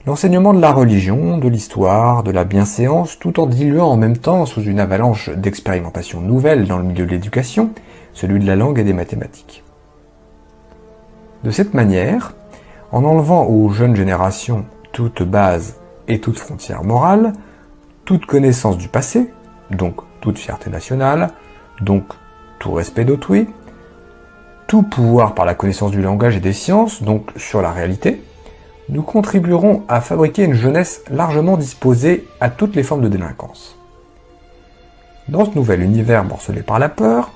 L'enseignement de la religion, de l'histoire, de la bienséance, tout en diluant en même temps, sous une avalanche d'expérimentations nouvelles dans le milieu de l'éducation, celui de la langue et des mathématiques. De cette manière, en enlevant aux jeunes générations toute base et toute frontière morale, toute connaissance du passé, donc toute fierté nationale, donc tout respect d'autrui, tout pouvoir par la connaissance du langage et des sciences, donc sur la réalité, nous contribuerons à fabriquer une jeunesse largement disposée à toutes les formes de délinquance. Dans ce nouvel univers morcelé par la peur,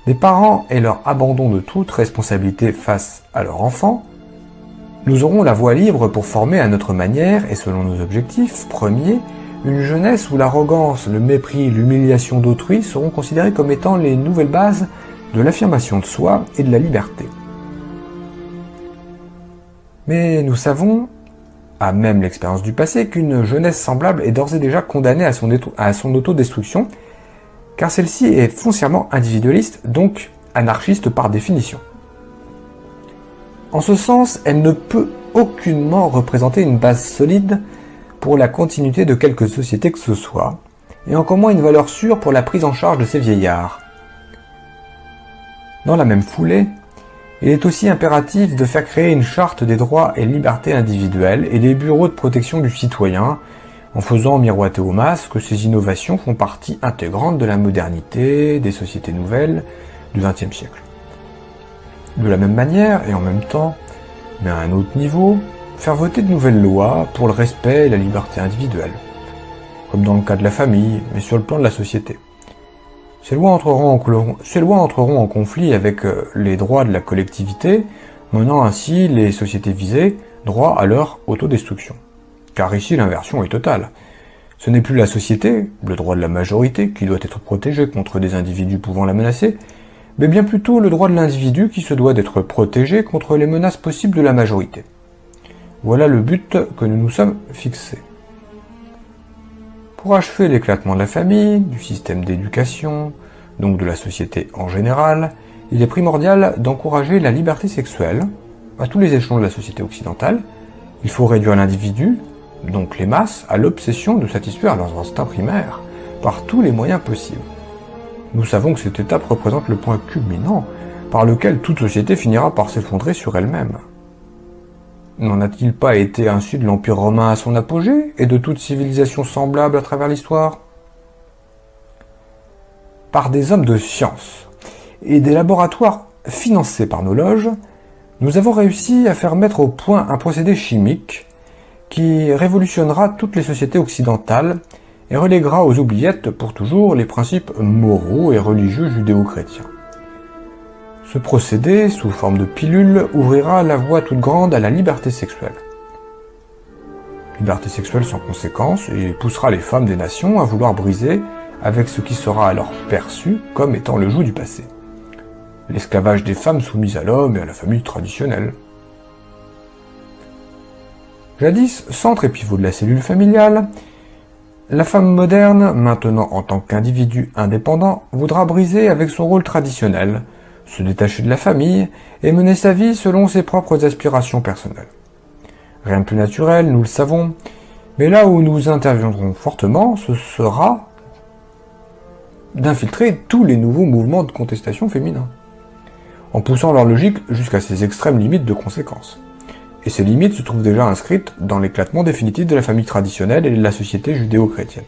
les parents et leur abandon de toute responsabilité face à leur enfant, nous aurons la voie libre pour former à notre manière et selon nos objectifs premiers, une jeunesse où l'arrogance, le mépris, l'humiliation d'autrui seront considérés comme étant les nouvelles bases de l'affirmation de soi et de la liberté. Mais nous savons, à même l'expérience du passé, qu'une jeunesse semblable est d'ores et déjà condamnée à son autodestruction, car celle-ci est foncièrement individualiste, donc anarchiste par définition. En ce sens, elle ne peut aucunement représenter une base solide pour la continuité de quelque société que ce soit, et encore moins une valeur sûre pour la prise en charge de ces vieillards. Dans la même foulée, il est aussi impératif de faire créer une charte des droits et libertés individuelles et des bureaux de protection du citoyen, en faisant miroiter aux masses que ces innovations font partie intégrante de la modernité, des sociétés nouvelles du XXe siècle. De la même manière, et en même temps, mais à un autre niveau, faire voter de nouvelles lois pour le respect et la liberté individuelle, comme dans le cas de la famille, mais sur le plan de la société. Ces lois entreront en conflit avec les droits de la collectivité, menant ainsi les sociétés visées droit à leur autodestruction. Car ici l'inversion est totale. Ce n'est plus la société, le droit de la majorité, qui doit être protégé contre des individus pouvant la menacer, mais bien plutôt le droit de l'individu qui se doit d'être protégé contre les menaces possibles de la majorité. Voilà le but que nous nous sommes fixés. Pour achever l'éclatement de la famille, du système d'éducation, donc de la société en général, il est primordial d'encourager la liberté sexuelle à tous les échelons de la société occidentale. Il faut réduire l'individu, donc les masses, à l'obsession de satisfaire leurs instincts primaires par tous les moyens possibles. Nous savons que cette étape représente le point culminant par lequel toute société finira par s'effondrer sur elle-même. N'en a-t-il pas été ainsi de l'Empire romain à son apogée et de toute civilisation semblable à travers l'histoire? Par des hommes de science et des laboratoires financés par nos loges, nous avons réussi à faire mettre au point un procédé chimique qui révolutionnera toutes les sociétés occidentales et reléguera aux oubliettes pour toujours les principes moraux et religieux judéo-chrétiens. Ce procédé, sous forme de pilule, ouvrira la voie toute grande à la liberté sexuelle. Liberté sexuelle sans conséquence et poussera les femmes des nations à vouloir briser avec ce qui sera alors perçu comme étant le joug du passé. L'esclavage des femmes soumises à l'homme et à la famille traditionnelle. Jadis, centre et pivot de la cellule familiale, la femme moderne, maintenant en tant qu'individu indépendant, voudra briser avec son rôle traditionnel, se détacher de la famille et mener sa vie selon ses propres aspirations personnelles. Rien de plus naturel, nous le savons, mais là où nous interviendrons fortement, ce sera d'infiltrer tous les nouveaux mouvements de contestation féminins, en poussant leur logique jusqu'à ses extrêmes limites de conséquences. Et ces limites se trouvent déjà inscrites dans l'éclatement définitif de la famille traditionnelle et de la société judéo-chrétienne.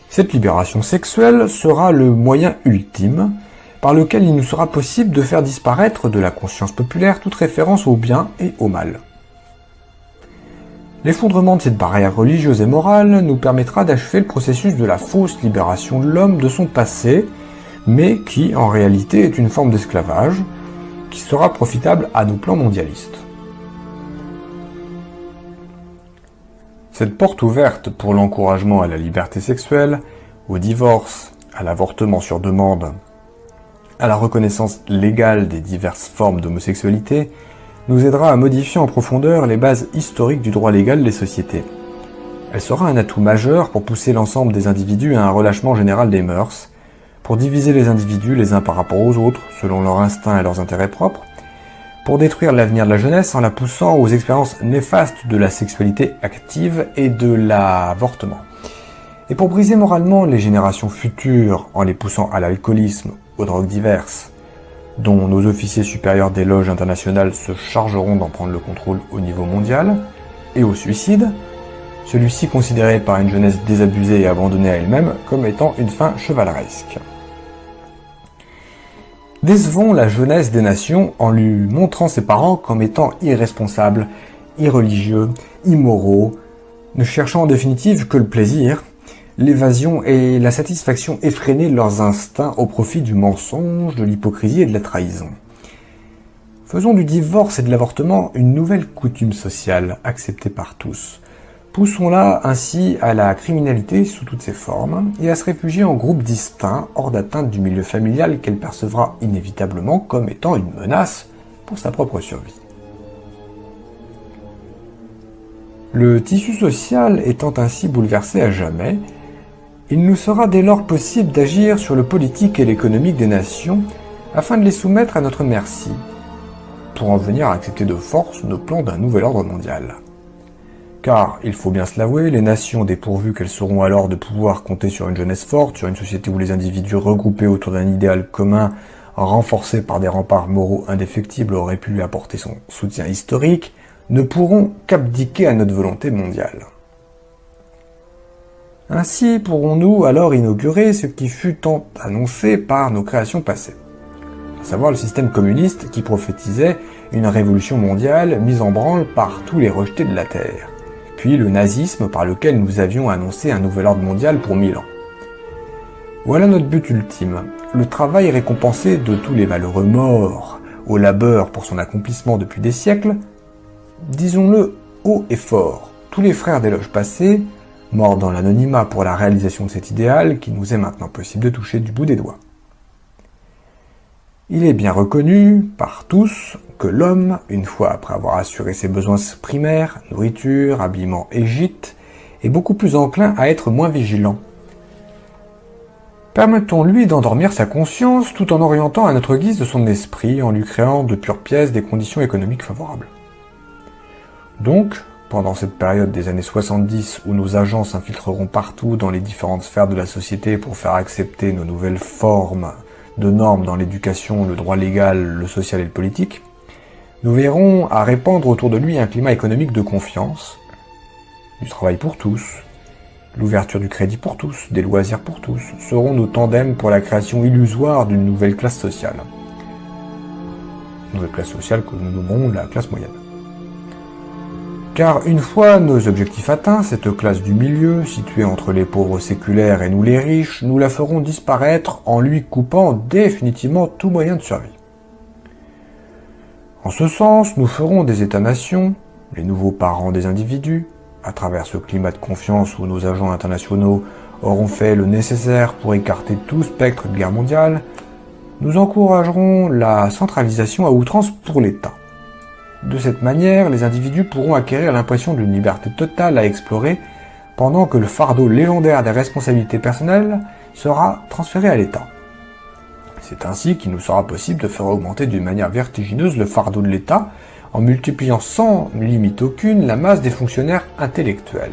Cette libération sexuelle sera le moyen ultime par lequel il nous sera possible de faire disparaître de la conscience populaire toute référence au bien et au mal. L'effondrement de cette barrière religieuse et morale nous permettra d'achever le processus de la fausse libération de l'homme de son passé, mais qui en réalité est une forme d'esclavage, qui sera profitable à nos plans mondialistes. Cette porte ouverte pour l'encouragement à la liberté sexuelle, au divorce, à l'avortement sur demande, à la reconnaissance légale des diverses formes d'homosexualité, nous aidera à modifier en profondeur les bases historiques du droit légal des sociétés. Elle sera un atout majeur pour pousser l'ensemble des individus à un relâchement général des mœurs, pour diviser les individus les uns par rapport aux autres, selon leurs instincts et leurs intérêts propres, pour détruire l'avenir de la jeunesse en la poussant aux expériences néfastes de la sexualité active et de l'avortement. Et pour briser moralement les générations futures en les poussant à l'alcoolisme, aux drogues diverses, dont nos officiers supérieurs des loges internationales se chargeront d'en prendre le contrôle au niveau mondial, et au suicide, celui-ci considéré par une jeunesse désabusée et abandonnée à elle-même comme étant une fin chevaleresque. Décevons la jeunesse des nations en lui montrant ses parents comme étant irresponsables, irreligieux, immoraux, ne cherchant en définitive que le plaisir, l'évasion et la satisfaction effrénée de leurs instincts au profit du mensonge, de l'hypocrisie et de la trahison. Faisons du divorce et de l'avortement une nouvelle coutume sociale acceptée par tous. Poussons-la ainsi à la criminalité sous toutes ses formes et à se réfugier en groupes distincts hors d'atteinte du milieu familial qu'elle percevra inévitablement comme étant une menace pour sa propre survie. Le tissu social étant ainsi bouleversé à jamais, il nous sera dès lors possible d'agir sur le politique et l'économique des nations afin de les soumettre à notre merci, pour en venir à accepter de force nos plans d'un nouvel ordre mondial. Car, il faut bien se l'avouer, les nations, dépourvues qu'elles seront alors de pouvoir compter sur une jeunesse forte, sur une société où les individus regroupés autour d'un idéal commun, renforcés par des remparts moraux indéfectibles, auraient pu lui apporter son soutien historique, ne pourront qu'abdiquer à notre volonté mondiale. Ainsi pourrons-nous alors inaugurer ce qui fut tant annoncé par nos créations passées, à savoir le système communiste qui prophétisait une révolution mondiale mise en branle par tous les rejetés de la Terre, puis le nazisme par lequel nous avions annoncé un nouvel ordre mondial pour 1000 ans. Voilà notre but ultime, le travail récompensé de tous les malheureux morts, au labeur pour son accomplissement depuis des siècles, disons-le haut et fort, tous les frères des loges passées, morts dans l'anonymat pour la réalisation de cet idéal qui nous est maintenant possible de toucher du bout des doigts. Il est bien reconnu par tous que l'homme, une fois après avoir assuré ses besoins primaires, nourriture, habillement et gîte, est beaucoup plus enclin à être moins vigilant. Permettons-lui d'endormir sa conscience tout en orientant à notre guise de son esprit, en lui créant de pures pièces des conditions économiques favorables. Donc, pendant cette période des années 70 où nos agents s'infiltreront partout dans les différentes sphères de la société pour faire accepter nos nouvelles formes de normes dans l'éducation, le droit légal, le social et le politique, nous verrons à répandre autour de lui un climat économique de confiance, du travail pour tous, l'ouverture du crédit pour tous, des loisirs pour tous, seront nos tandems pour la création illusoire d'une nouvelle classe sociale. Nouvelle classe sociale que nous nommerons la classe moyenne. Car une fois nos objectifs atteints, cette classe du milieu, située entre les pauvres séculaires et nous les riches, nous la ferons disparaître en lui coupant définitivement tout moyen de survie. En ce sens, nous ferons des États-nations, les nouveaux parents des individus, à travers ce climat de confiance où nos agents internationaux auront fait le nécessaire pour écarter tout spectre de guerre mondiale, nous encouragerons la centralisation à outrance pour l'État. De cette manière, les individus pourront acquérir l'impression d'une liberté totale à explorer, pendant que le fardeau légendaire des responsabilités personnelles sera transféré à l'État. C'est ainsi qu'il nous sera possible de faire augmenter d'une manière vertigineuse le fardeau de l'État, en multipliant sans limite aucune la masse des fonctionnaires intellectuels.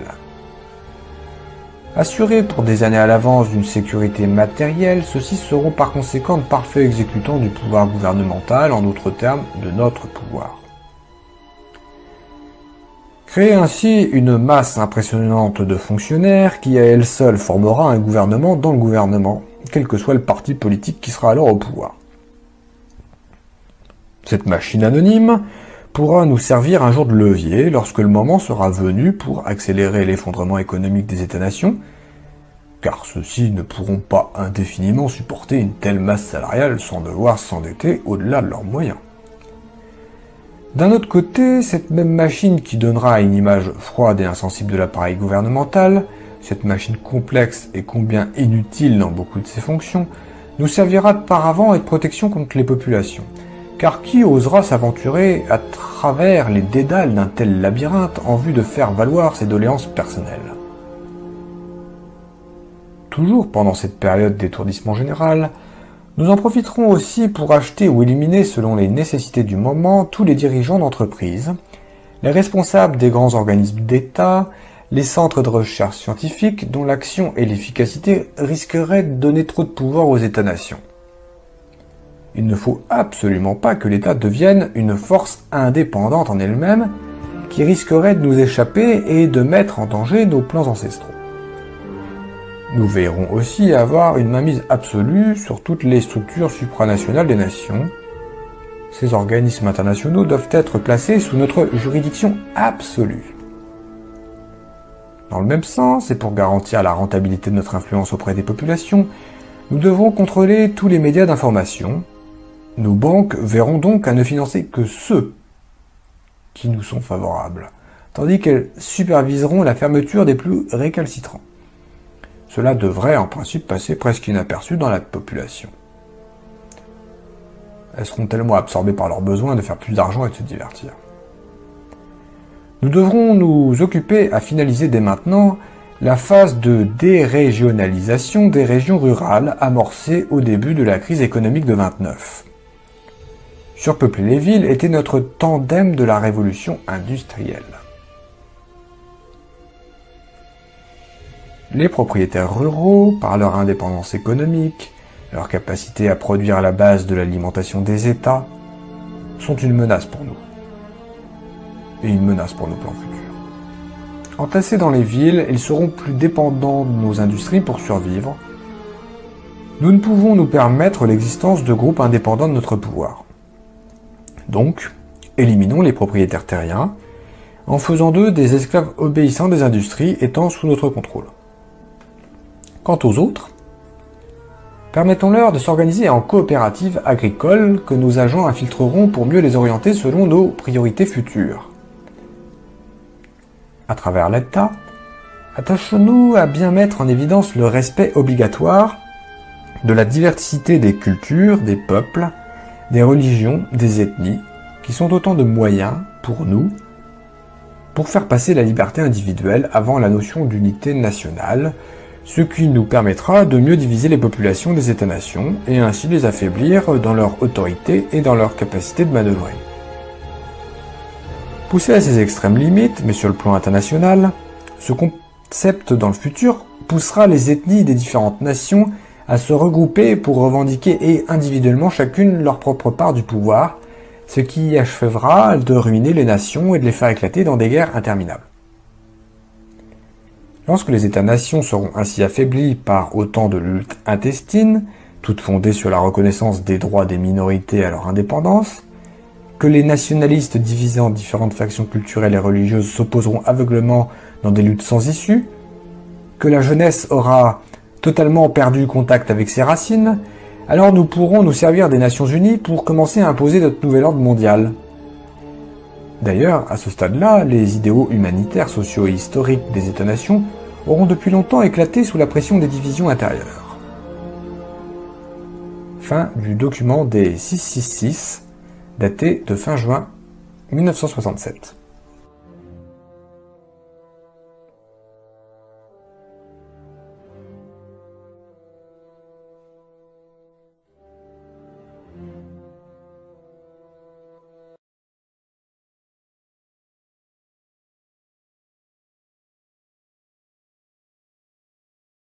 Assurés pour des années à l'avance d'une sécurité matérielle, ceux-ci seront par conséquent de parfaits exécutants du pouvoir gouvernemental, en d'autres termes, de notre pouvoir. Créer ainsi une masse impressionnante de fonctionnaires qui à elle seule formera un gouvernement dans le gouvernement, quel que soit le parti politique qui sera alors au pouvoir. Cette machine anonyme pourra nous servir un jour de levier lorsque le moment sera venu pour accélérer l'effondrement économique des États-nations, car ceux-ci ne pourront pas indéfiniment supporter une telle masse salariale sans devoir s'endetter au-delà de leurs moyens. D'un autre côté, cette même machine qui donnera une image froide et insensible de l'appareil gouvernemental, cette machine complexe et combien inutile dans beaucoup de ses fonctions, nous servira de paravent et de protection contre les populations. Car qui osera s'aventurer à travers les dédales d'un tel labyrinthe en vue de faire valoir ses doléances personnelles? Toujours pendant cette période d'étourdissement général, Nous en profiterons aussi pour acheter ou éliminer selon les nécessités du moment tous les dirigeants d'entreprises, les responsables des grands organismes d'État, les centres de recherche scientifique dont l'action et l'efficacité risqueraient de donner trop de pouvoir aux États-nations. Il ne faut absolument pas que l'État devienne une force indépendante en elle-même qui risquerait de nous échapper et de mettre en danger nos plans ancestraux. Nous veillerons aussi à avoir une mainmise absolue sur toutes les structures supranationales des nations. Ces organismes internationaux doivent être placés sous notre juridiction absolue. Dans le même sens, et pour garantir la rentabilité de notre influence auprès des populations, nous devrons contrôler tous les médias d'information. Nos banques verront donc à ne financer que ceux qui nous sont favorables, tandis qu'elles superviseront la fermeture des plus récalcitrants. Cela devrait en principe passer presque inaperçu dans la population. Elles seront tellement absorbées par leur besoin de faire plus d'argent et de se divertir. Nous devrons nous occuper à finaliser dès maintenant la phase de dérégionalisation des régions rurales amorcée au début de la crise économique de 29. Surpeupler les villes était notre tandem de la révolution industrielle. Les propriétaires ruraux, par leur indépendance économique, leur capacité à produire à la base de l'alimentation des États, sont une menace pour nous. Et une menace pour nos plans futurs. Entassés dans les villes, ils seront plus dépendants de nos industries pour survivre. Nous ne pouvons nous permettre l'existence de groupes indépendants de notre pouvoir. Donc, éliminons les propriétaires terriens, en faisant d'eux des esclaves obéissants des industries étant sous notre contrôle. Quant aux autres, permettons-leur de s'organiser en coopératives agricoles que nos agents infiltreront pour mieux les orienter selon nos priorités futures. À travers l'État, attachons-nous à bien mettre en évidence le respect obligatoire de la diversité des cultures, des peuples, des religions, des ethnies, qui sont autant de moyens, pour nous, pour faire passer la liberté individuelle avant la notion d'unité nationale, ce qui nous permettra de mieux diviser les populations des États-nations et ainsi les affaiblir dans leur autorité et dans leur capacité de manœuvrer. Poussé à ses extrêmes limites, mais sur le plan international, ce concept dans le futur poussera les ethnies des différentes nations à se regrouper pour revendiquer et individuellement chacune leur propre part du pouvoir, ce qui achèvera de ruiner les nations et de les faire éclater dans des guerres interminables. Lorsque les États-nations seront ainsi affaiblis par autant de luttes intestines, toutes fondées sur la reconnaissance des droits des minorités à leur indépendance, que les nationalistes divisés en différentes factions culturelles et religieuses s'opposeront aveuglément dans des luttes sans issue, que la jeunesse aura totalement perdu contact avec ses racines, alors nous pourrons nous servir des Nations Unies pour commencer à imposer notre nouvel ordre mondial. D'ailleurs, à ce stade-là, les idéaux humanitaires, sociaux et historiques des États-nations auront depuis longtemps éclaté sous la pression des divisions intérieures. Fin du document des 666, daté de fin juin 1967.